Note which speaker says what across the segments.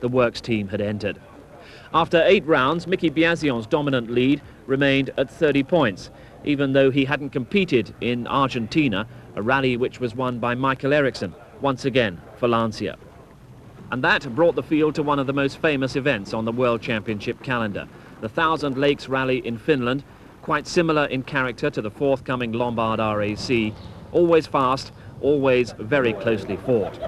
Speaker 1: the works team had entered. After 8 rounds, Mickey Biazion's dominant lead remained at 30 points, even though he hadn't competed in Argentina, a rally which was won by Michael Eriksson, once again for Lancia. And that brought the field to one of the most famous events on the World Championship calendar, the Thousand Lakes Rally in Finland, quite similar in character to the forthcoming Lombard RAC, always fast, always very closely fought.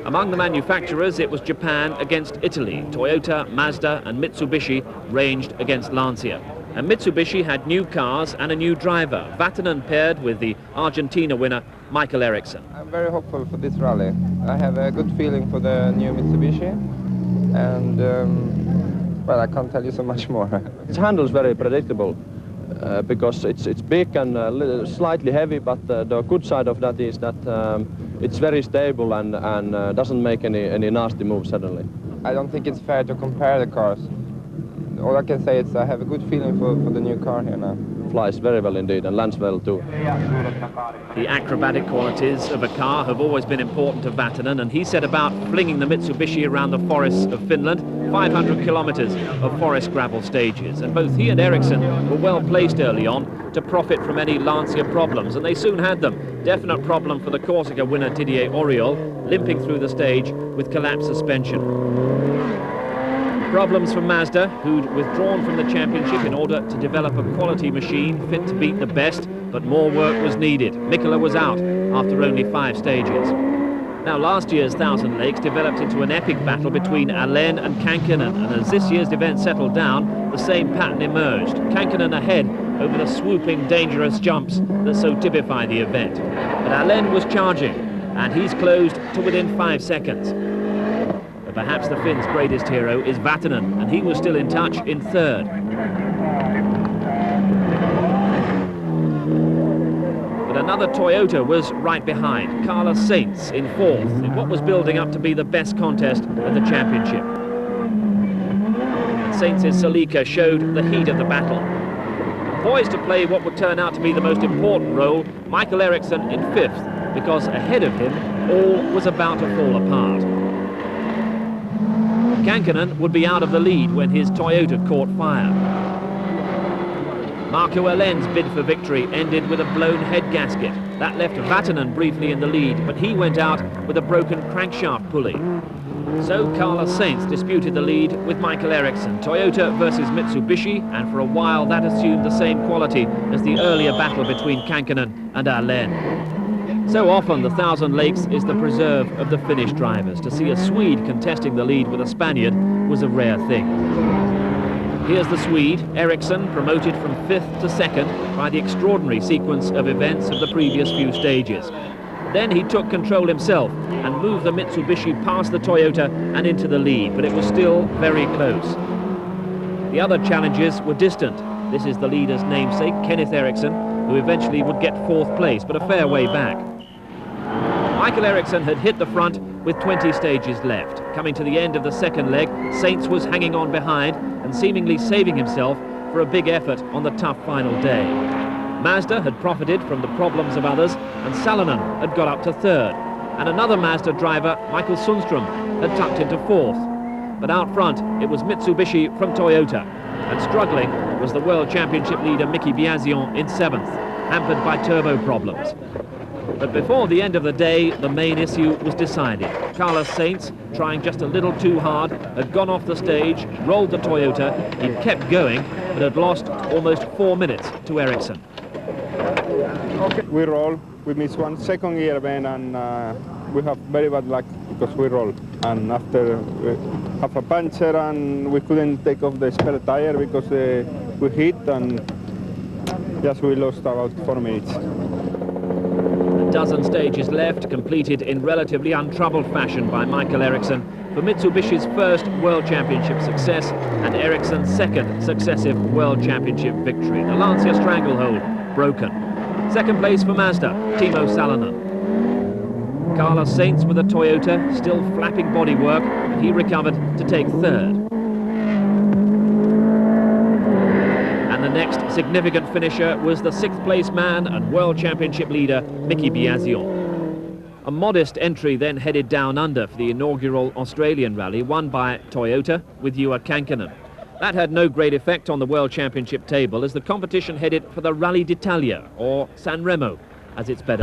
Speaker 1: Among the manufacturers, it was Japan against Italy. Toyota, Mazda and Mitsubishi ranged against Lancia. And Mitsubishi had new cars and a new driver. Vatanen paired with the Argentina winner, Michael Eriksson.
Speaker 2: I'm very hopeful for this rally. I have a good feeling for the new Mitsubishi. And, well, I can't tell you so much more.
Speaker 3: Its handle's very predictable because it's big and slightly heavy, but the good side of that is that it's very stable and doesn't make any nasty moves suddenly.
Speaker 2: I don't think it's fair to compare the cars. All I can say is I have a good feeling for the new car here now.
Speaker 3: Flies very well indeed and lands well too.
Speaker 1: The acrobatic qualities of a car have always been important to Vatanen, and he set about flinging the Mitsubishi around the forests of Finland, 500 kilometers of forest gravel stages. And both he and Eriksson were well placed early on to profit from any Lancia problems, and they soon had them. Definite problem for the Corsica winner Didier Auriol, limping through the stage with collapsed suspension. Problems for Mazda, who'd withdrawn from the championship in order to develop a quality machine fit to beat the best, but more work was needed. Mikkola was out after only 5 stages. Now, last year's Thousand Lakes developed into an epic battle between Alain and Kankkunen, and as this year's event settled down, the same pattern emerged. Kankkunen ahead over the swooping, dangerous jumps that so typify the event. But Alain was charging, and he's closed to within 5 seconds. Perhaps the Finn's greatest hero is Vatanen, and he was still in touch in 3rd. But another Toyota was right behind, Carlos Sainz in 4th, in what was building up to be the best contest of the championship. And Sainz's Celica showed the heat of the battle. Poised to play what would turn out to be the most important role, Michael Eriksson in 5th, because ahead of him, all was about to fall apart. Kankkunen would be out of the lead when his Toyota caught fire. Marco Alain's bid for victory ended with a blown head gasket. That left Vatanen briefly in the lead, but he went out with a broken crankshaft pulley. So Carlos Sainz disputed the lead with Michael Eriksson. Toyota versus Mitsubishi, and for a while that assumed the same quality as the earlier battle between Kankkunen and Alain. So often the Thousand Lakes is the preserve of the Finnish drivers. To see a Swede contesting the lead with a Spaniard was a rare thing. Here's the Swede, Eriksson, promoted from 5th to 2nd by the extraordinary sequence of events of the previous few stages. Then he took control himself and moved the Mitsubishi past the Toyota and into the lead, but it was still very close. The other challenges were distant. This is the leader's namesake, Kenneth Eriksson, who eventually would get 4th place, but a fair way back. Michael Eriksson had hit the front with 20 stages left. Coming to the end of the 2nd leg, Sainz was hanging on behind and seemingly saving himself for a big effort on the tough final day. Mazda had profited from the problems of others, and Salonen had got up to 3rd. And another Mazda driver, Michael Sundström, had tucked into 4th. But out front, it was Mitsubishi from Toyota. And struggling was the World Championship leader Mickey Biazion in 7th, hampered by turbo problems. But before the end of the day, the main issue was decided. Carlos Sainz, trying just a little too hard, had gone off the stage, rolled the Toyota. He'd kept going, but had lost almost 4 minutes to Eriksson.
Speaker 4: We roll. We missed 1 second gear then, and we have very bad luck because we roll. And after we have a puncture, and we couldn't take off the spare tire because we hit, and yes, we lost about 4 minutes.
Speaker 1: A dozen stages left, completed in relatively untroubled fashion by Michael Eriksson for Mitsubishi's first World Championship success and Eriksson's 2nd successive World Championship victory. The Lancia stranglehold broken. 2nd place for Mazda, Timo Salonen. Carlos Sainz with a Toyota, still flapping bodywork, and he recovered to take 3rd. And the next significant finisher was the 6th place man and World Championship leader, Mickey Biazion. A modest entry then headed down under for the inaugural Australian rally, won by Toyota with Juha Kankkunen. That had no great effect on the World Championship table as the competition headed for the Rally d'Italia, or San Remo, as it's better